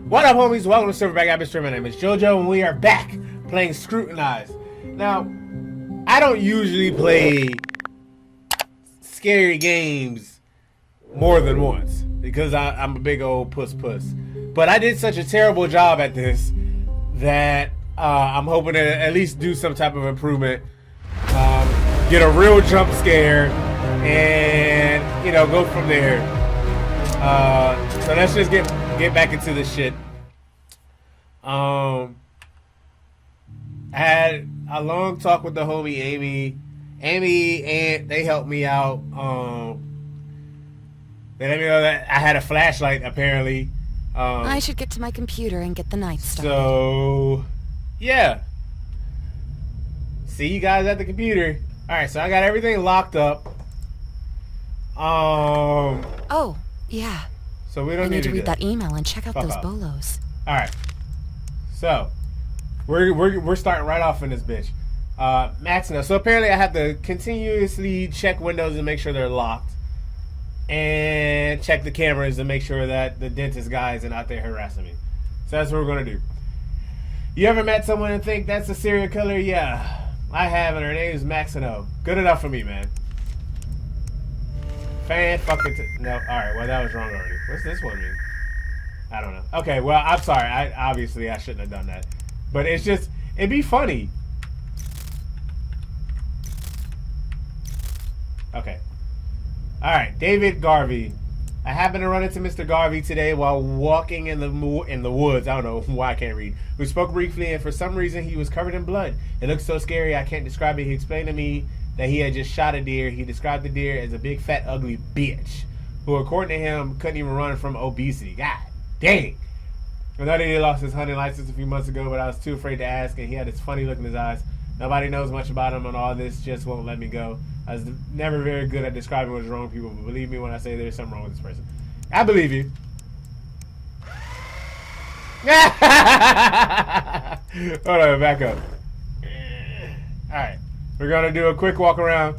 What up, homies? Welcome to Silverback Atmosphere. My name is JoJo, and we are back playing Scrutinized. Now, I don't usually play scary games more than once because I'm a big old puss. But I did such a terrible job at this that I'm hoping to at least do some type of improvement, get a real jump scare, and go from there. So let's just get back into this shit. I had a long talk with the homie Amy, and they helped me out. They let me know that I had a flashlight apparently. I should get to my computer and get the night started. So, yeah. See you guys at the computer. All right, so I got everything locked up. Oh, yeah. So we don't I need to read that. that email and check out those bolos. All right. So we're starting right off in this bitch. Maxing. So apparently I have to continuously check windows and make sure they're locked, and check the cameras and make sure that the dentist guy isn't out there harassing me. So that's what we're gonna do. You ever met someone and think that's a serial killer? Yeah, I have, and her name is Maxino. Good enough for me, man. No, alright, well that was wrong already. What's this one mean? I don't know. Okay, well, I'm sorry. Obviously I shouldn't have done that. But it's just, it'd be funny. Okay. Alright, David Garvey. I happened to run into Mr. Garvey today while walking in the woods. I don't know why I can't read. We spoke briefly, and for some reason he was covered in blood. It looked so scary I can't describe it. He explained to me that he had just shot a deer. He described the deer as a big, fat, ugly bitch who, according to him, couldn't even run from obesity. God dang. I know that he lost his hunting license a few months ago, but I was too afraid to ask, and he had this funny look in his eyes. Nobody knows much about him, and all this just won't let me go. I was never very good at describing what's wrong with people, but believe me when I say there's something wrong with this person. I believe you. Hold on, back up. Alright. We're going to do a quick walk around.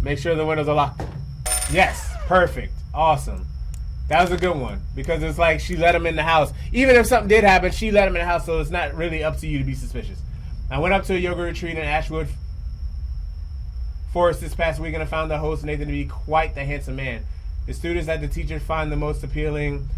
Make sure the windows are locked. Yes. Perfect. Awesome. That was a good one. Because it's like she let him in the house. Even if something did happen, she let him in the house, so it's not really up to you to be suspicious. I went up to a yoga retreat in Ashwood Forest this past week, and I found the host, Nathan, to be quite the handsome man. The students that the teachers find the most appealing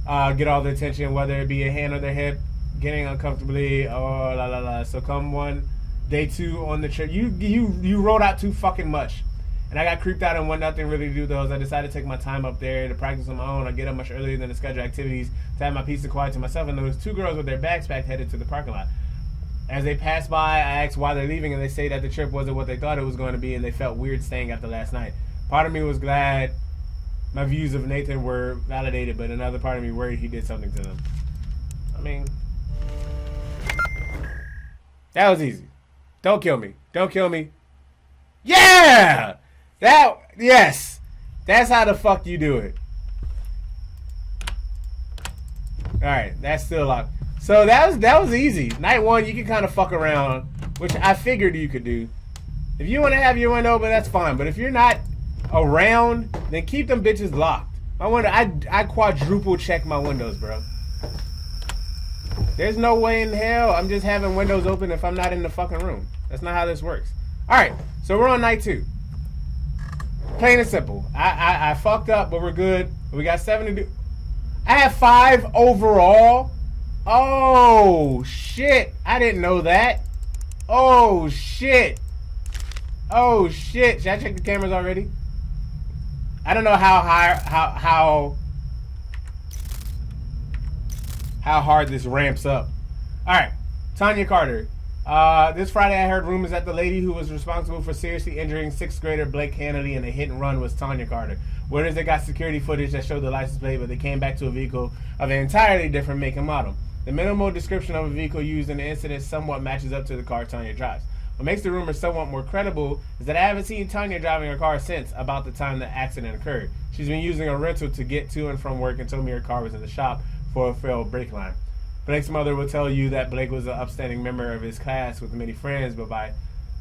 get all the attention, whether it be a hand on their hip, getting uncomfortably, or la la la. So come day 2 on the trip. You rolled out too fucking much. And I got creeped out and wanted nothing really to do with those. I decided to take my time up there to practice on my own. I get up much earlier than the scheduled activities to have my peace and quiet to myself, and there was 2 girls with their bags packed headed to the parking lot. As they passed by, I asked why they're leaving, and they say that the trip wasn't what they thought it was going to be, and they felt weird staying after last night. Part of me was glad my views of Nathan were validated, but another part of me worried he did something to them. I mean, that was easy. Don't kill me. Don't kill me. Yeah! Yes! That's how the fuck you do it. Alright, that's still locked. So that was easy. Night 1, you can kind of fuck around, which I figured you could do. If you want to have your window open, that's fine. But if you're not around, then keep them bitches locked. My window, I quadruple check my windows, bro. There's no way in hell I'm just having windows open if I'm not in the fucking room. That's not how this works. Alright, so we're on night 2. Plain and simple. I fucked up, but we're good. We got 7 to do. I have 5 overall. Oh, shit. I didn't know that. Oh, shit. Oh, shit. Should I check the cameras already? I don't know how hard this ramps up. Alright. Tanya Carter. This Friday I heard rumors that the lady who was responsible for seriously injuring 6th grader Blake Kennedy in a hit and run was Tanya Carter. Whereas they got security footage that showed the license plate, but they came back to a vehicle of an entirely different make and model. The minimal description of a vehicle used in the incident somewhat matches up to the car Tanya drives. What makes the rumor somewhat more credible is that I haven't seen Tanya driving her car since about the time the accident occurred. She's been using a rental to get to and from work and told me her car was in the shop for a failed brake line. Blake's mother will tell you that Blake was an upstanding member of his class with many friends, but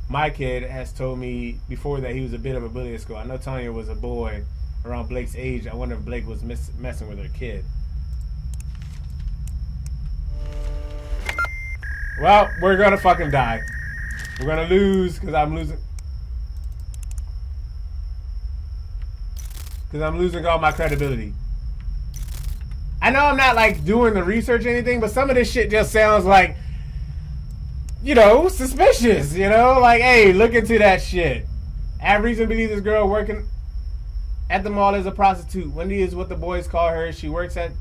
my kid has told me before that he was a bit of a bully at school. I know Tanya was a boy around Blake's age. I wonder if Blake was messing with her kid. Well, we're gonna fucking die. We're gonna lose because I'm losing. Because I'm losing all my credibility. I know I'm not like doing the research or anything, but some of this shit just sounds like, you know, suspicious. You know, like, hey, look into that shit. I have reason to believe this girl working at the mall is a prostitute. Wendy is what the boys call her. She works at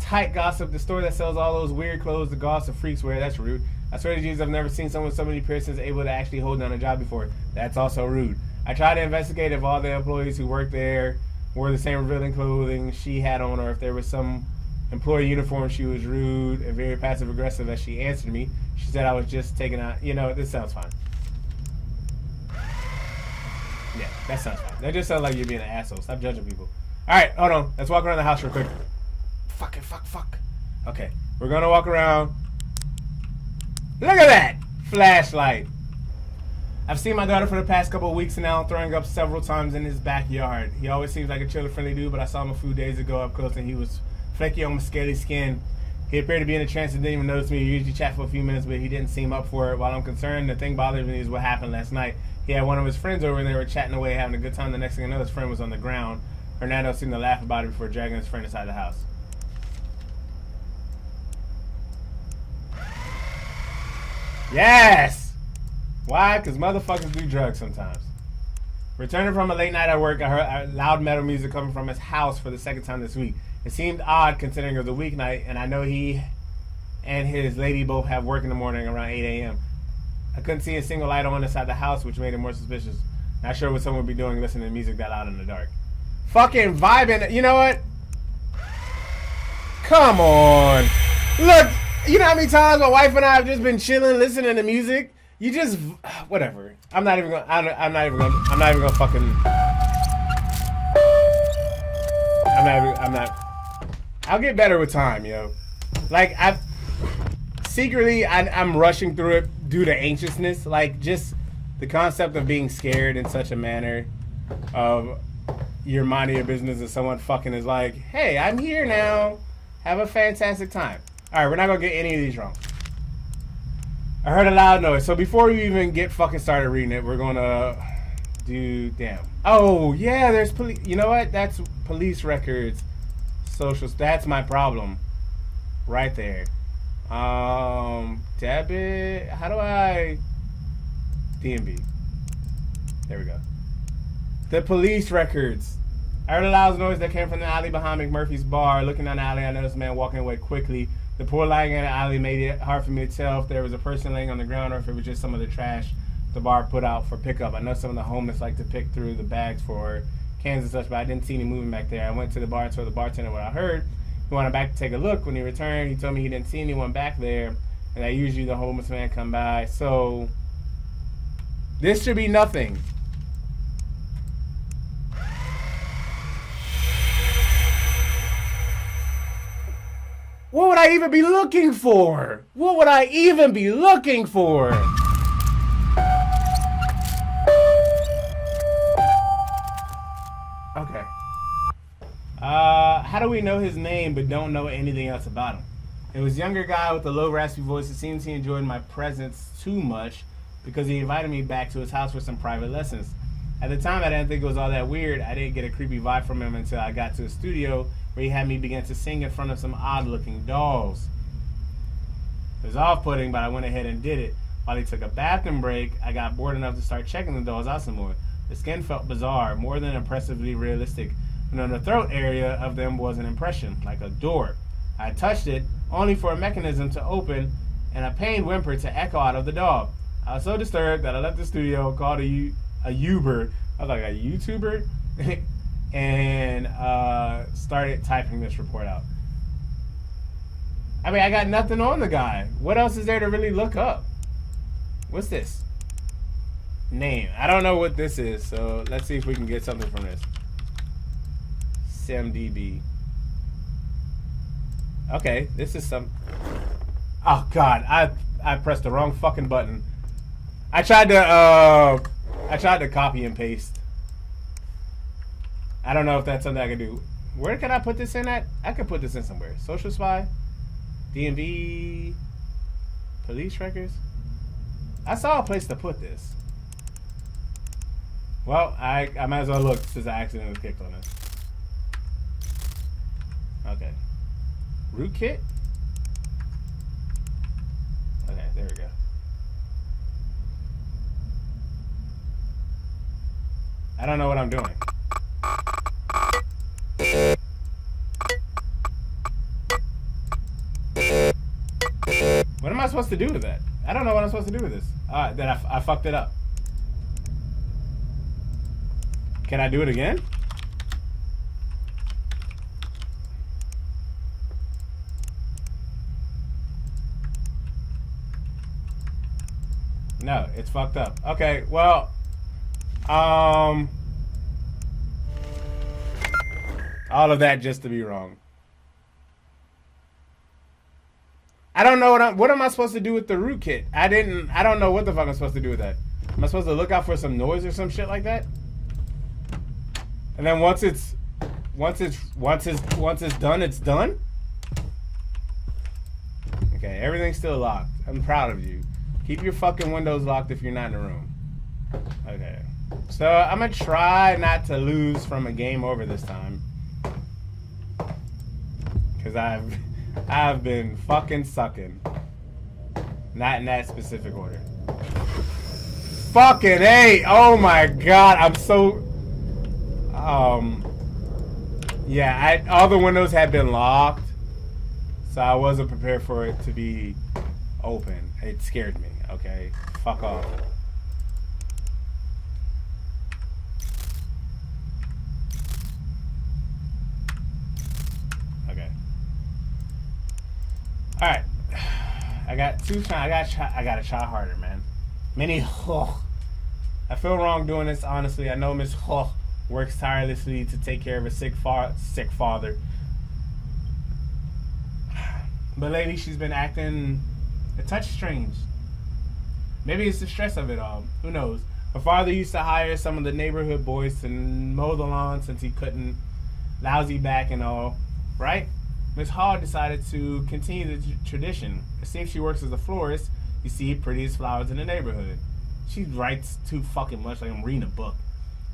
Tight Gossip, the store that sells all those weird clothes the gossip freaks wear. That's rude. I swear to Jesus, I've never seen someone with so many piercings able to actually hold down a job before. That's also rude. I tried to investigate if all the employees who worked there wore the same revealing clothing she had on, or if there was some employee uniform. She was rude and very passive aggressive as she answered me. She said I was just taking out. You know, this sounds fine. Yeah, that sounds fine. That just sounds like you're being an asshole. Stop judging people. Alright, hold on. Let's walk around the house real quick. Fuck. Okay, we're gonna walk around. Look at that! Flashlight. I've seen my daughter for the past couple of weeks now, throwing up several times in his backyard. He always seems like a chill and friendly dude, but I saw him a few days ago up close and he was flaky on my scaly skin. He appeared to be in a trance and didn't even notice me. He usually chat for a few minutes, but he didn't seem up for it. While I'm concerned, the thing bothering me is what happened last night. He had one of his friends over and they were chatting away, having a good time. The next thing I know, his friend was on the ground. Hernando seemed to laugh about it before dragging his friend inside the house. Yes! Why? Because motherfuckers do drugs sometimes. Returning from a late night at work, I heard loud metal music coming from his house for the second time this week. It seemed odd considering it was a weeknight, and I know he and his lady both have work in the morning around 8 a.m. I couldn't see a single light on inside the house, which made it more suspicious. Not sure what someone would be doing listening to music that loud in the dark. Fucking vibing. You know what? Come on. Look, you know how many times my wife and I have just been chilling, listening to music? You just, whatever. I'm not even gonna fucking. I'll get better with time, yo. Like, I'm rushing through it due to anxiousness. Like, just the concept of being scared in such a manner of you're minding your business and someone fucking is like, hey, I'm here now. Have a fantastic time. All right, we're not going to get any of these wrong. I heard a loud noise. So before we even get fucking started reading it, we're going to do, damn. Oh, yeah, there's police. You know what? That's police records. Socials. That's my problem. Right there. Debit. How do I? DMV. There we go. The police records. I heard a loud noise that came from the alley behind McMurphy's bar. Looking down the alley, I noticed a man walking away quickly. The poor lighting in the alley made it hard for me to tell if there was a person laying on the ground or if it was just some of the trash the bar put out for pickup. I know some of the homeless like to pick through the bags for cans and such, but I didn't see any movement back there. I went to the bar and told the bartender what I heard. He went back to take a look. When he returned, he told me he didn't see anyone back there, and that usually the homeless man come by. So this should be nothing. What would I even be looking for? What would I even be looking for? Okay. How do we know his name but don't know anything else about him? It was a younger guy with a low raspy voice. It seems he enjoyed my presence too much because he invited me back to his house for some private lessons. At the time, I didn't think it was all that weird. I didn't get a creepy vibe from him until I got to the studio where he had me begin to sing in front of some odd-looking dolls. It was off-putting, but I went ahead and did it. While he took a bathroom break, I got bored enough to start checking the dolls out some more. The skin felt bizarre, more than impressively realistic. And on the throat area of them was an impression, like a door. I touched it, only for a mechanism to open and a pained whimper to echo out of the dog. I was so disturbed that I left the studio, called a Uber. I was like, a YouTuber? And started typing this report out. I mean, I got nothing on the guy. What else is there to really look up? What's this? Name. I don't know what this is, so let's see if we can get something from this. SimDB. Okay, this is some... Oh, God. I pressed the wrong fucking button. I tried to copy and paste. I don't know if that's something I can do. Where can I put this in at? I could put this in somewhere. Social Spy. DMV. Police records? I saw a place to put this. Well, I might as well look since I accidentally clicked on it. Okay. Root kit? Okay, there we go. I don't know what I'm doing. What am I supposed to do with that? I don't know what I'm supposed to do with this. That I fucked it up. Can I do it again? No, it's fucked up. Okay, well, all of that just to be wrong. I don't know what am I supposed to do with the root kit? I don't know what the fuck I'm supposed to do with that. Am I supposed to look out for some noise or some shit like that? And then once it's done, it's done? Okay, everything's still locked. I'm proud of you. Keep your fucking windows locked if you're not in the room. Okay. So I'm gonna try not to lose from a game over this time. Cause I've been fucking sucking. Not in that specific order. Fucking A! Oh my god, I'm so yeah, all the windows had been locked. So I wasn't prepared for it to be open. It scared me, okay? Fuck off. Okay. Alright. I got I gotta try harder, man. I feel wrong doing this, honestly. I know Miss works tirelessly to take care of a sick father. But lately she's been acting a touch strange. Maybe it's the stress of it all. Who knows? Her father used to hire some of the neighborhood boys to mow the lawn since he couldn't. Lousy back and all. Right? Miss Hall decided to continue the tradition. It seems she works as a florist. You see prettiest flowers in the neighborhood. She writes too fucking much, like I'm reading a book.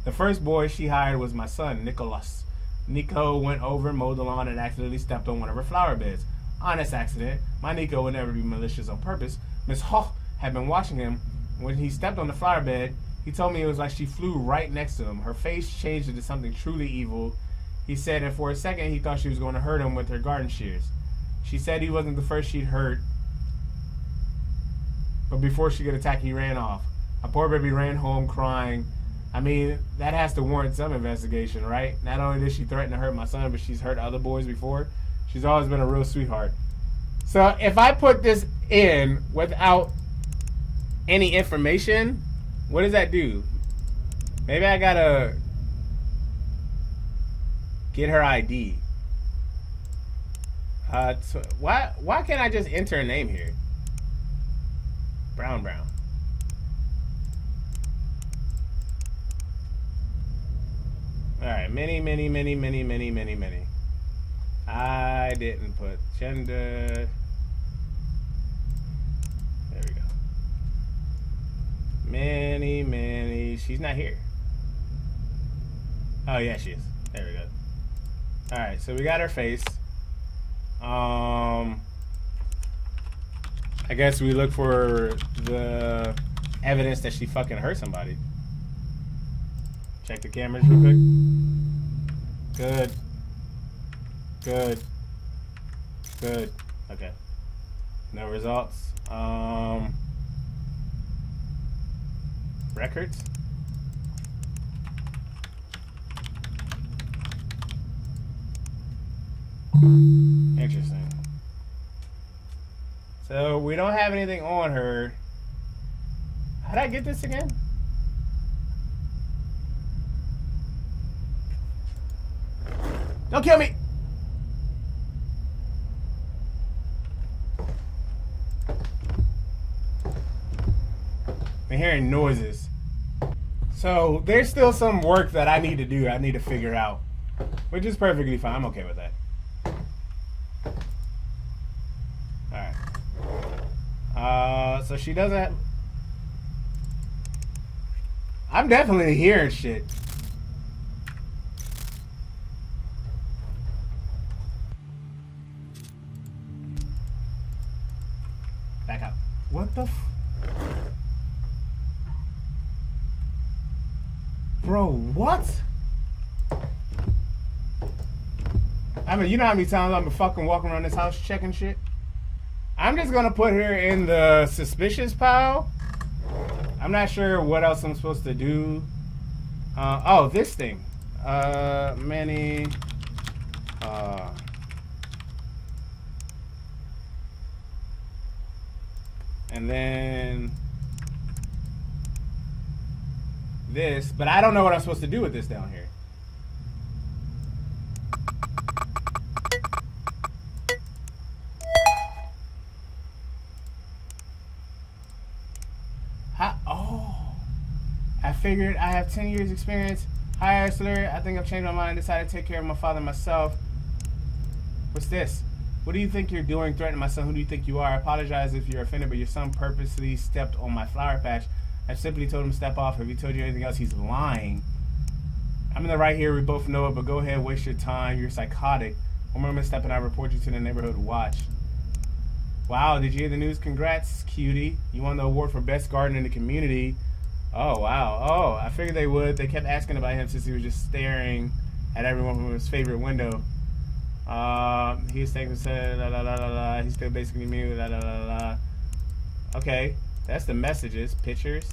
The first boy she hired was my son, Nicholas. Nico went over, mowed the lawn, and accidentally stepped on one of her flower beds. Honest accident. My Nico would never be malicious on purpose. Miss Hoch had been watching him. When he stepped on the flower bed, he told me it was like she flew right next to him. Her face changed into something truly evil. He said that for a second he thought she was going to hurt him with her garden shears. She said he wasn't the first she'd hurt, but before she could attack, he ran off. A poor baby ran home crying. I mean, that has to warrant some investigation, right? Not only did she threaten to hurt my son, but she's hurt other boys before. She's always been a real sweetheart. So if I put this in without any information, what does that do? Maybe I gotta get her ID. So why can't I just enter a name here? Brown. Alright, many. I didn't put gender. There we go. Many. She's not here. Oh, yeah, she is. There we go. Alright, so we got her face. I guess we look for the evidence that she fucking hurt somebody. Check the cameras real quick. Good. Okay. No results. Records. Interesting. So we don't have anything on her. How'd I get this again? Don't kill me! I'm hearing noises. So there's still some work that I need to do. I need to figure out. Which is perfectly fine. I'm okay with that. So she doesn't. I'm definitely hearing shit. Back up. What the Bro, what? I mean, you know how many times I've been fucking walking around this house checking shit? I'm just gonna put her in the suspicious pile. I'm not sure what else I'm supposed to do. Oh, this thing. Many. And then this, but I don't know what I'm supposed to do with this down here. I figured I have 10 years experience. Hi, Ursula. I think I've changed my mind and decided to take care of my father myself. What's this? What do you think you're doing threatening my son? Who do you think you are? I apologize if you're offended, but your son purposely stepped on my flower patch. I simply told him to step off. If he told you anything else, he's lying. I'm in the right here. We both know it, but go ahead, waste your time. You're psychotic. One more misstep and I report you to the neighborhood watch. Wow, did you hear the news? Congrats, cutie. You won the award for best garden in the community. Oh, wow. Oh, I figured they would. They kept asking about him since he was just staring at everyone from his favorite window. He's thinking, la la la la la. He's still basically mute, la la la la. Okay, that's the messages, pictures.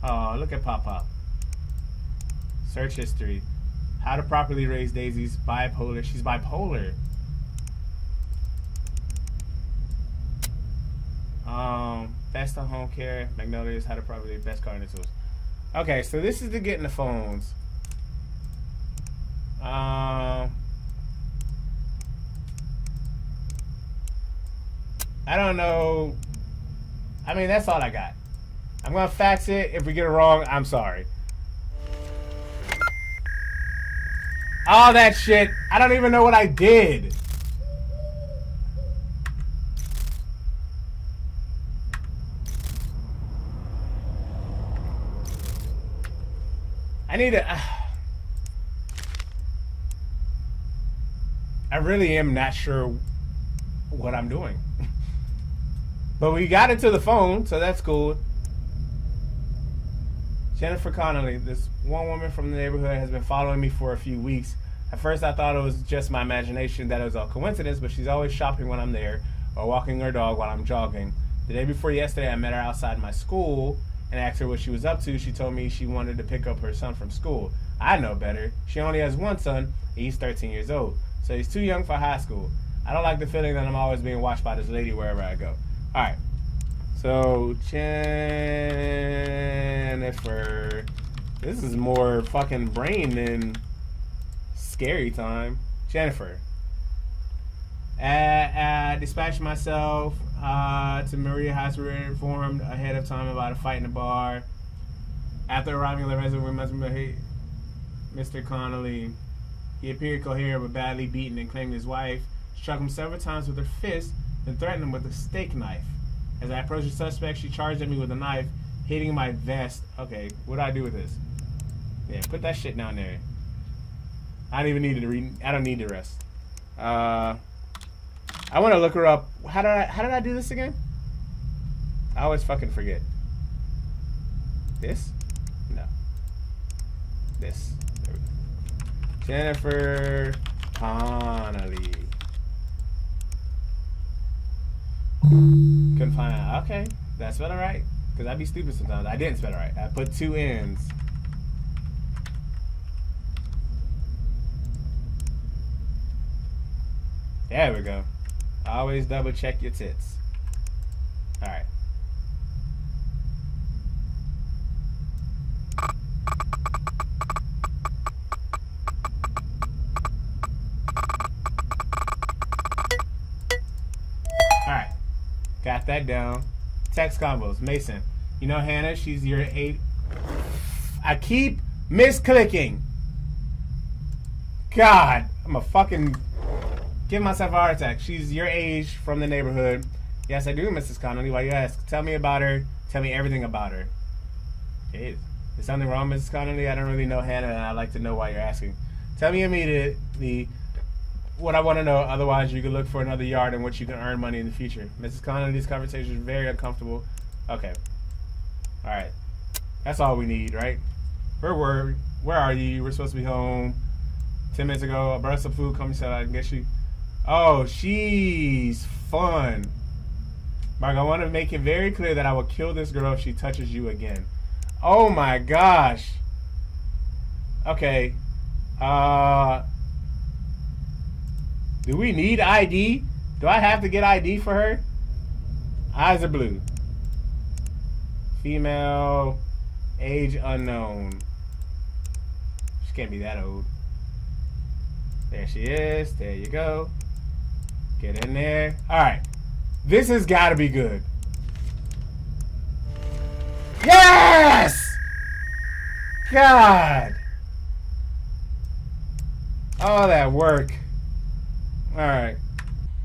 Oh, look at Pop Pop. Search history. How to properly raise daisies. Bipolar. She's bipolar. Best on home care. Magnolias. How to properly best garden tools. Okay, so this is to get in the phones. I don't know. I mean, that's all I got. I'm gonna fax it. If we get it wrong, I'm sorry. All that shit. I don't even know what I did. I need to. I really am not sure what I'm doing. But we got it to the phone, so that's cool. Jennifer Connolly, this one woman from the neighborhood, has been following me for a few weeks. At first I thought it was just my imagination, that it was a coincidence, but she's always shopping when I'm there or walking her dog while I'm jogging. The day before yesterday, I met her outside my school and asked her what she was up to. She told me she wanted to pick up her son from school. I know better. She only has one son, and he's 13 years old, so he's too young for high school. I don't like the feeling that I'm always being watched by this lady wherever I go. Alright, so Jennifer. This is more fucking brain than scary time. Jennifer. Dispatched myself to Maria Hospital, informed ahead of time about a fight in the bar. After arriving at the residence room, Mr. Connolly, he appeared coherent but badly beaten and claimed his wife struck him several times with her fist and threatened him with a steak knife. As I approached the suspect, she charged at me with a knife, hitting my vest. Okay, what do I do with this? Yeah, put that shit down there. I don't even need to read. I don't need the rest. I want to look her up. How did I do this again? I always fucking forget. This? No. This. There we go. Jennifer Connolly. Couldn't find out. Okay, that's spelled it right. Because I be stupid sometimes. I didn't spell it right. I put 2 N's. There we go. Always double check your tits. Alright. Alright. Got that down. Text combos. Mason. You know Hannah, she's your 8. I keep misclicking. God. I'm a fucking... give myself a heart attack. She's your age, from the neighborhood. Yes, I do, Mrs. Connolly. Why you ask? Tell me about her. Tell me everything about her. Jeez. Is something wrong, Mrs. Connolly? I don't really know Hannah, and I'd like to know why you're asking. Tell me immediately what I want to know. Otherwise, you could look for another yard in which you can earn money in the future. Mrs. Connolly, this conversation is very uncomfortable. Okay. All right. That's all we need, right? Where are you? You were supposed to be home 10 minutes ago. I brought some food. Come inside. I can get you. Oh, she's fun. Mark, I want to make it very clear that I will kill this girl if she touches you again. Oh my gosh. Okay. Do we need ID? Do I have to get ID for her? Eyes are blue. Female. Age unknown. She can't be that old. There she is. There you go. Get in there. Alright. This has got to be good. Yes! God. All that work. Alright.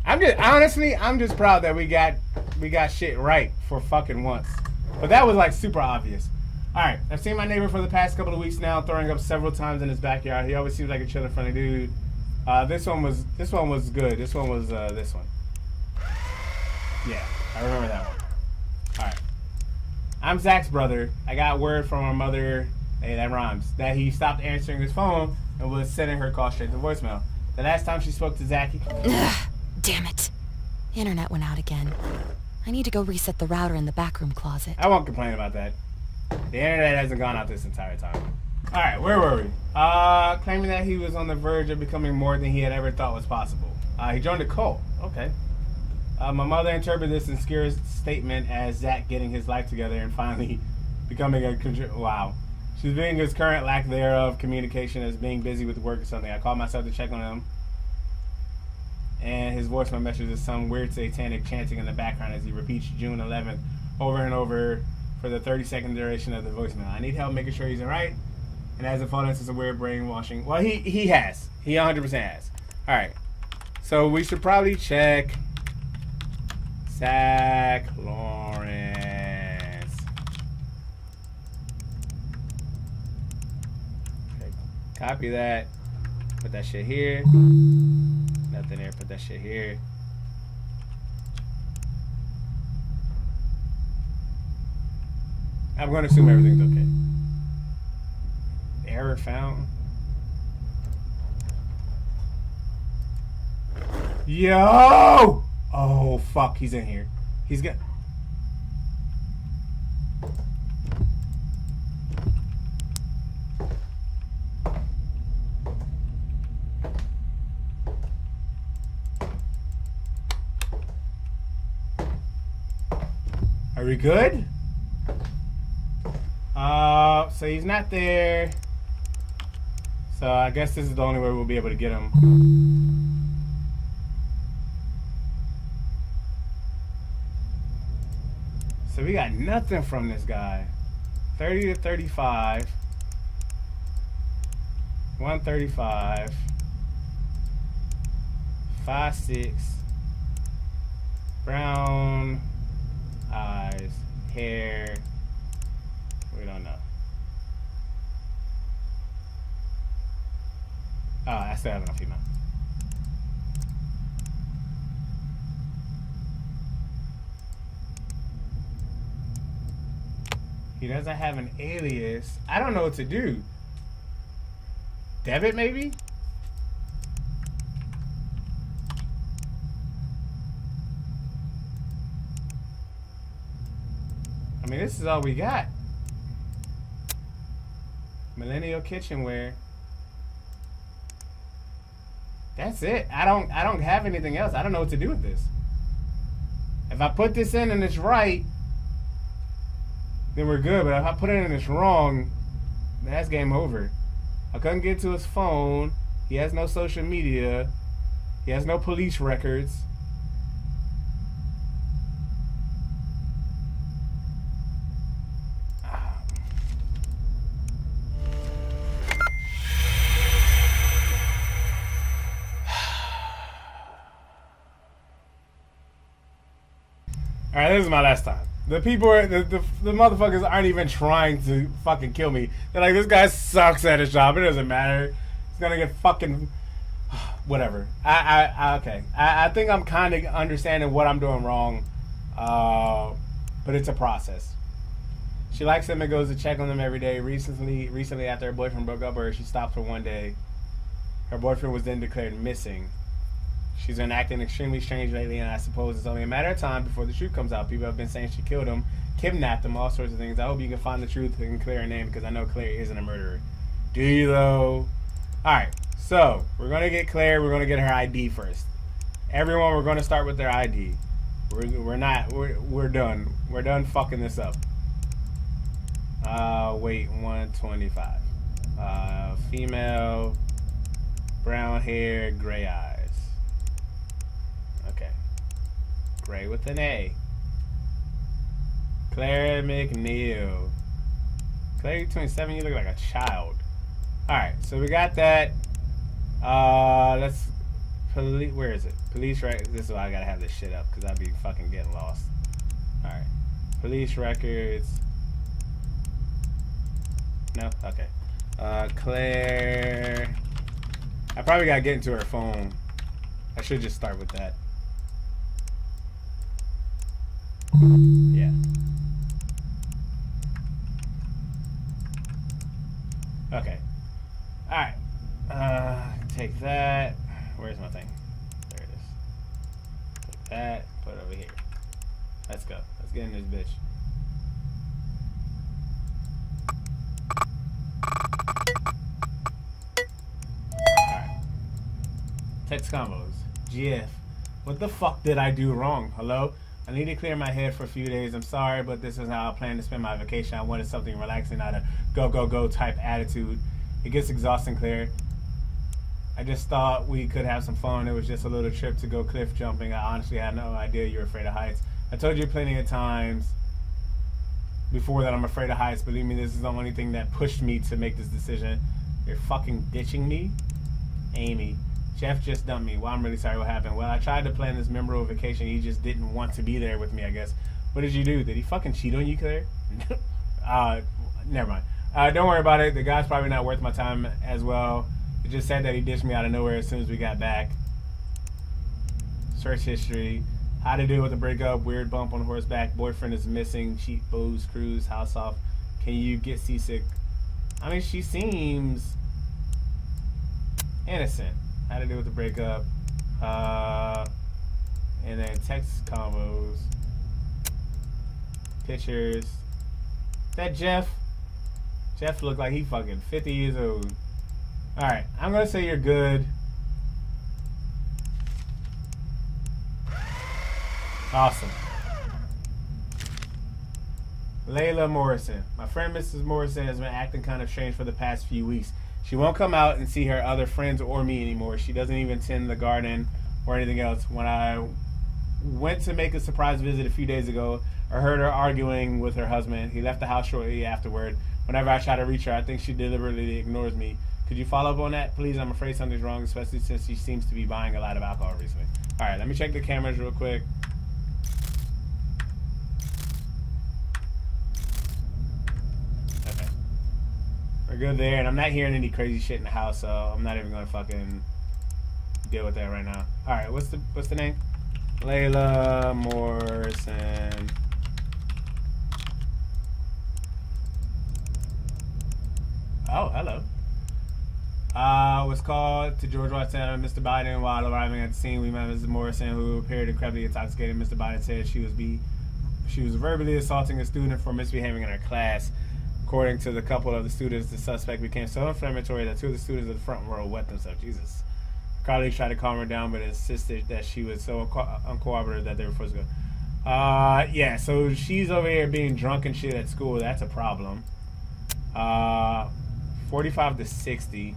I'm just proud that we got shit right for fucking once. But that was like super obvious. Alright, I've seen my neighbor for the past couple of weeks now, throwing up several times in his backyard. He always seems like a chilling, friendly dude. This one was good. This one was this one. Yeah, I remember that one. Alright. I'm Zach's brother. I got word from our mother, hey, that rhymes, that he stopped answering his phone and was sending her call straight to voicemail. The last time she spoke to Zachy... Ugh, damn it. The internet went out again. I need to go reset the router in the backroom closet. I won't complain about that. The internet hasn't gone out this entire time. Alright, where were we? Claiming that he was on the verge of becoming more than he had ever thought was possible. He joined a cult. Okay. My mother interpreted this obscure statement as Zach getting his life together and finally becoming a... Wow. She's viewing his current lack thereof communication as being busy with work or something. I called myself to check on him. And his voicemail message is some weird satanic chanting in the background as he repeats June 11th over and over for the 30-second duration of the voicemail. I need help making sure he's alright. And hasn't fallen into some weird brainwashing. Well, he has. He 100% has. Alright. So we should probably check Zach Lawrence. Okay. Copy that. Put that shit here. Nothing there. Put that shit here. I'm going to assume everything's okay. Error found. Yo! Oh, fuck. He's in here. He's got... Are we good? So he's not there. So I guess this is the only way we'll be able to get him. So we got nothing from this guy. 30 to 35. 135. 5'6". Brown eyes. Hair. We don't know. Oh, I still have enough female. He doesn't have an alias. I don't know what to do. Debit, maybe? I mean, this is all we got. Millennial kitchenware. That's it. I don't have anything else. I don't know what to do with this. If I put this in and it's right, then we're good. But if I put it in and it's wrong, that's game over. I couldn't get to his phone. He has no social media. He has no police records. Alright, this is my last time. The people, the motherfuckers aren't even trying to fucking kill me. They're like, this guy sucks at his job. It doesn't matter. He's gonna get fucking... Whatever. Okay. I think I'm kind of understanding what I'm doing wrong. But it's a process. She likes him and goes to check on them every day. Recently after her boyfriend broke up with her, she stopped for one day. Her boyfriend was then declared missing. She's been acting extremely strange lately, and I suppose it's only a matter of time before the truth comes out. People have been saying she killed him, kidnapped him, all sorts of things. I hope you can find the truth and clear her name, because I know Claire isn't a murderer. Do you, though? Alright, so, we're going to get Claire. We're going to get her ID first. Everyone, we're going to start with their ID. We're done. We're done fucking this up. Wait, 125. Female, brown hair, gray eyes. Okay. Gray with an A. Claire McNeil. Claire, you're 27, you look like a child. Alright, so we got that. Where is it? Police records. This is why I gotta have this shit up, because I'd be fucking getting lost. Alright. Police records. No? Okay. Claire. I probably gotta get into her phone. I should just start with that. Yeah. Okay. Alright. Take that. Where's my thing? There it is. Take that. Put it over here. Let's go. Let's get in this bitch. Alright. Text combos. GF. What the fuck did I do wrong? Hello? I need to clear my head for a few days. I'm sorry, but this is how I plan to spend my vacation. I wanted something relaxing, not a go, go, go type attitude. It gets exhausting, Claire. I just thought we could have some fun. It was just a little trip to go cliff jumping. I honestly had no idea you were afraid of heights. I told you plenty of times before that I'm afraid of heights. Believe me, this is the only thing that pushed me to make this decision. You're fucking ditching me? Amy. Jeff just dumped me. Well, I'm really sorry what happened. Well, I tried to plan this memorable vacation. He just didn't want to be there with me, I guess. What did you do? Did he fucking cheat on you, Claire? Never mind. Don't worry about it. The guy's probably not worth my time as well. It just said that he ditched me out of nowhere as soon as we got back. Search history. How to deal with a breakup. Weird bump on horseback. Boyfriend is missing. Cheap booze. Cruise. House off. Can you get seasick? I mean, she seems innocent. How to deal with the breakup. And then text combos. Pictures. That Jeff? Jeff looked like he fucking 50 years old. Alright, I'm gonna say you're good. Awesome. Layla Morrison. My friend Mrs. Morrison has been acting kind of strange for the past few weeks. She won't come out and see her other friends or me anymore. She doesn't even tend the garden or anything else. When I went to make a surprise visit a few days ago, I heard her arguing with her husband. He left the house shortly afterward. Whenever I try to reach her, I think she deliberately ignores me. Could you follow up on that, please? I'm afraid something's wrong, especially since she seems to be buying a lot of alcohol recently. All right, let me check the cameras real quick. Okay. We're good there, and I'm not hearing any crazy shit in the house, so I'm not even going to fucking deal with that right now. All right, what's the name? Layla Morrison. Oh, hello. Was called to George Washington, Mr. Biden. While arriving at the scene, we met Mrs. Morrison, who appeared incredibly intoxicated. Mr. Biden said she was verbally assaulting a student for misbehaving in her class. According to the couple of the students, the suspect became so inflammatory that two of the students in the front row wet themselves. Jesus. Colleagues tried to calm her down, but insisted that she was so uncooperative that they were forced to go. Yeah, so she's over here being drunk and shit at school. That's a problem. 45 to 60.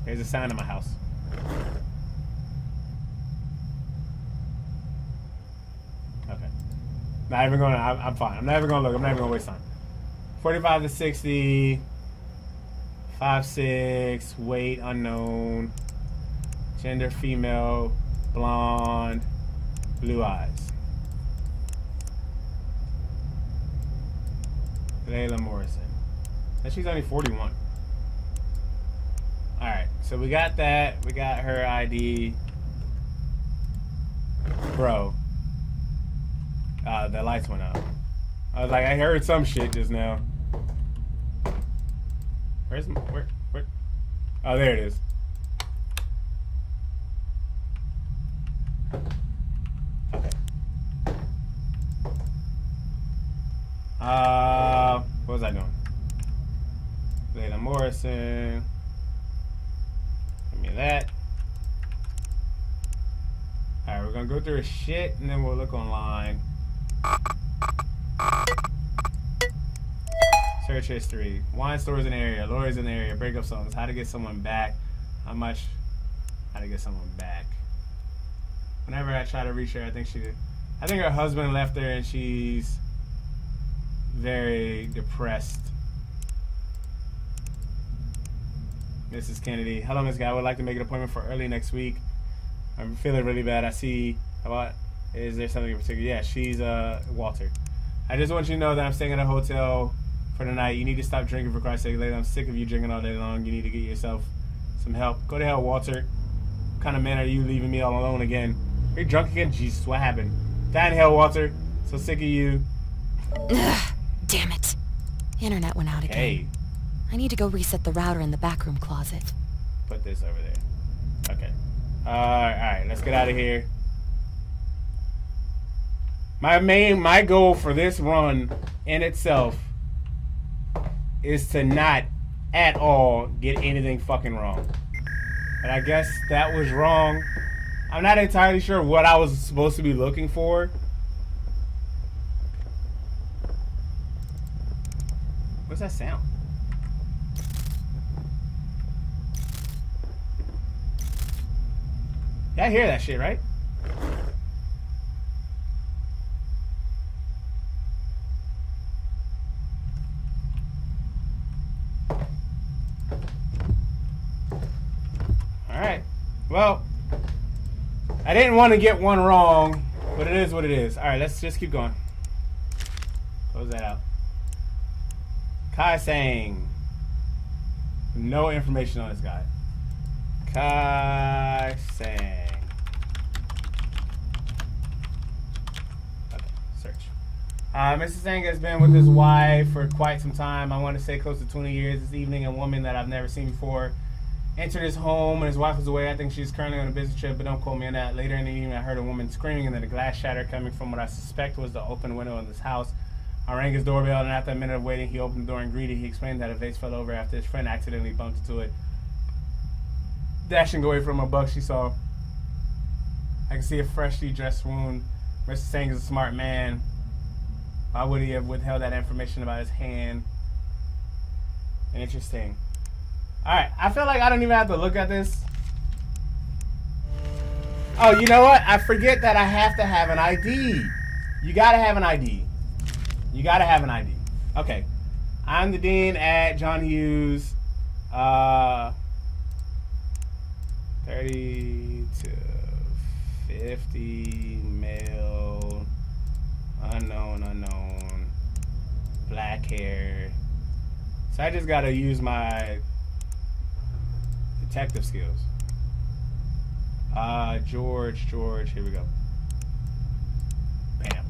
There's a sign in my house. Okay. Not even gonna. I'm fine. I'm not even gonna look. I'm not even gonna waste time. 45 to 60. 5'6", weight unknown. Gender female, blonde, blue eyes. Layla Morrison. And she's only 41. Alright, so we got that. We got her ID. Bro. The lights went out. I was like, I heard some shit just now. Where? Oh, there it is. Okay. What was I doing? Layla Morrison. Give me that. Alright, we're gonna go through her shit and then we'll look online. Search history. Wine stores in the area. Lawyers in the area. Breakup songs. How to get someone back. How much? How to get someone back. Whenever I try to reach her, I think her husband left her and she's very depressed. Mrs. Kennedy. Hello, Miss Guy. I would like to make an appointment for early next week. I'm feeling really bad. I see. Is there something in particular? Yeah, she's Walter. I just want you to know that I'm staying at a hotel for the night. You need to stop drinking, for Christ's sake. Lady, I'm sick of you drinking all day long. You need to get yourself some help. Go to hell, Walter. What kind of man are you leaving me all alone again? Are you drunk again? Jesus, what happened? Die in hell, Walter. So sick of you. Ugh, damn it. Internet went out again. Hey. I need to go reset the router in the backroom closet. Put this over there. Okay. Alright, let's get out of here. My goal for this run in itself is to not at all get anything fucking wrong. And I guess that was wrong. I'm not entirely sure what I was supposed to be looking for. What's that sound? Yeah, I hear that shit, right? Alright. Well, I didn't want to get one wrong, but it is what it is. Alright, let's just keep going. Close that out. Kai Sang. No information on this guy. Kai Sang. Okay, search. Mr. Sang has been with his wife for quite some time. I want to say close to 20 years. This evening, a woman that I've never seen before entered his home and his wife was away. I think she's currently on a business trip, but don't quote me on that. Later in the evening, I heard a woman screaming and then a glass shattered coming from what I suspect was the open window in this house. I rang his doorbell, and after a minute of waiting, he opened the door and greeted. He explained that a vase fell over after his friend accidentally bumped into it. Dashing away from a buck she saw. I can see a freshly dressed wound. Mr. Sang is a smart man. Why would he have withheld that information about his hand? Interesting. Alright, I feel like I don't even have to look at this. Oh, you know what? I forget that I have to have an ID. You gotta have an ID. You gotta have an ID. Okay. I'm the dean at John Hughes. 30 to 50, male, unknown, black hair. So I just gotta use my detective skills. George, here we go. Bam.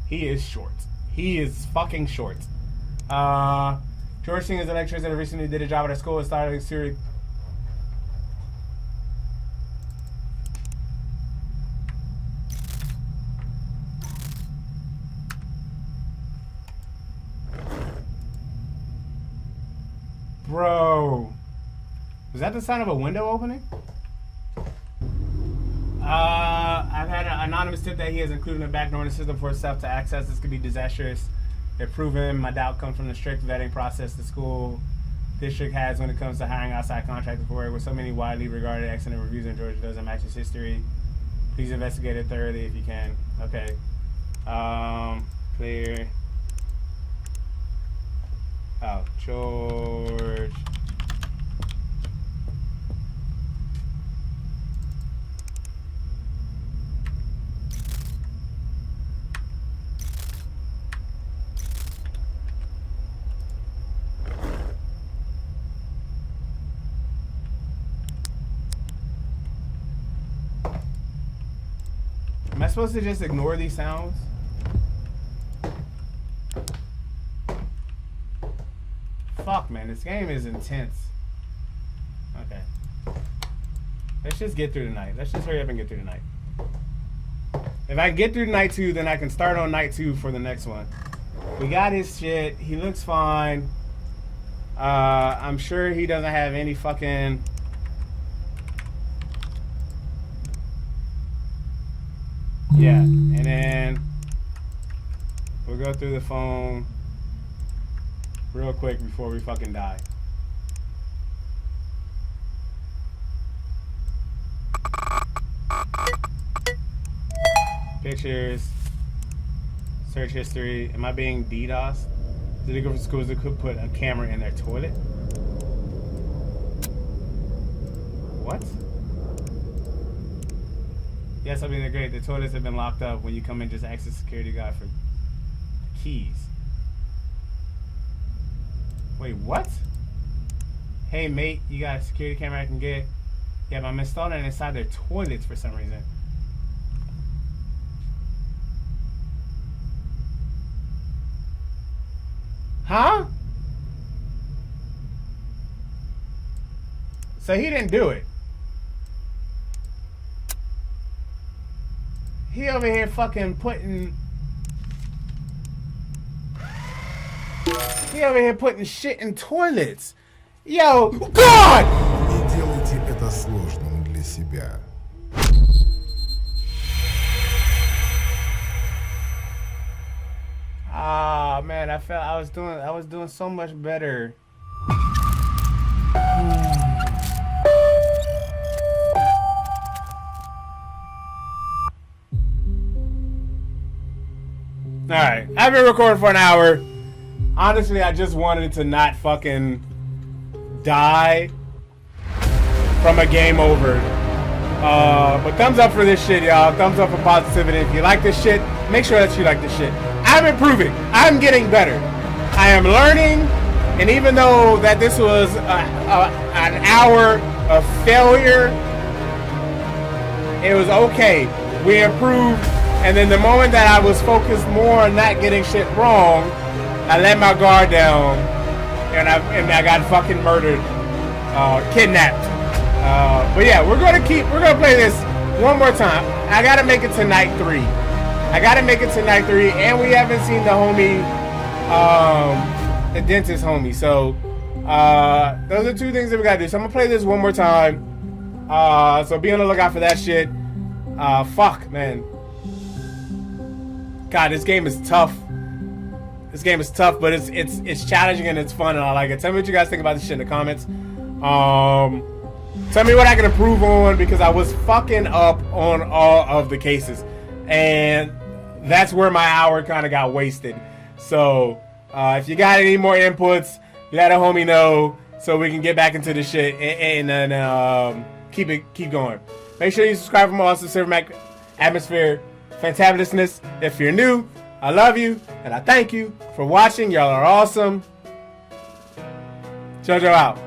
He is short. He is fucking short. George Singh is an electrician that recently did a job at a school and started a series. Bro. Was that the sound of a window opening? I've had an anonymous tip that he has included a backdoor in the system for himself to access. This could be disastrous if proven. My doubt comes from the strict vetting process the school district has when it comes to hiring outside contractors for work. With so many widely regarded excellent reviews in Georgia doesn't match his history. Please investigate it thoroughly if you can. Okay. Clear. Oh, George. Am I supposed to just ignore these sounds? Fuck, man, this game is intense. Okay. Let's just get through the night. Let's just hurry up and get through the night. If I get through night 2, then I can start on night 2 for the next one. We got his shit. He looks fine. I'm sure he doesn't have any fucking... Yeah, and then we'll go through the phone real quick before we fucking die. Pictures, search history. Am I being DDoS? Did they go for schools that could put a camera in their toilet? What? Yes, I mean, they're great. The toilets have been locked up. When you come in, just ask the security guy for keys. Wait, what? Hey, mate, you got a security camera I can get? Yeah, but I'm installing it inside their toilets for some reason. Huh? So he didn't do it. He over here fucking putting... He over here putting shit in toilets. Yo, God! Не делайте это сложным для себя. Ah, man, I felt I was doing so much better. Alright, I've been recording for an hour. Honestly, I just wanted to not fucking die from a game over. But thumbs up for this shit, y'all. Thumbs up for positivity. If you like this shit, make sure that you like this shit. I'm improving. I'm getting better. I am learning. And even though that this was an hour of failure, it was okay. We improved. And then the moment that I was focused more on not getting shit wrong, I let my guard down, and I got fucking murdered, kidnapped. But yeah, we're gonna play this one more time. I gotta make it to night 3. And we haven't seen the homie, the dentist homie. So those are 2 things that we gotta do. So I'm gonna play this one more time. So be on the lookout for that shit. Fuck, man. God, this game is tough. This game is tough, but it's challenging and it's fun and I like it. Tell me what you guys think about this shit in the comments. Tell me what I can improve on because I was fucking up on all of the cases. And that's where my hour kind of got wasted. So if you got any more inputs, let a homie know so we can get back into the shit and keep going. Make sure you subscribe for more awesome Silvermac Atmosphere fantabulousness. If you're new, I love you and I thank you for watching. Y'all are awesome. JoJo out.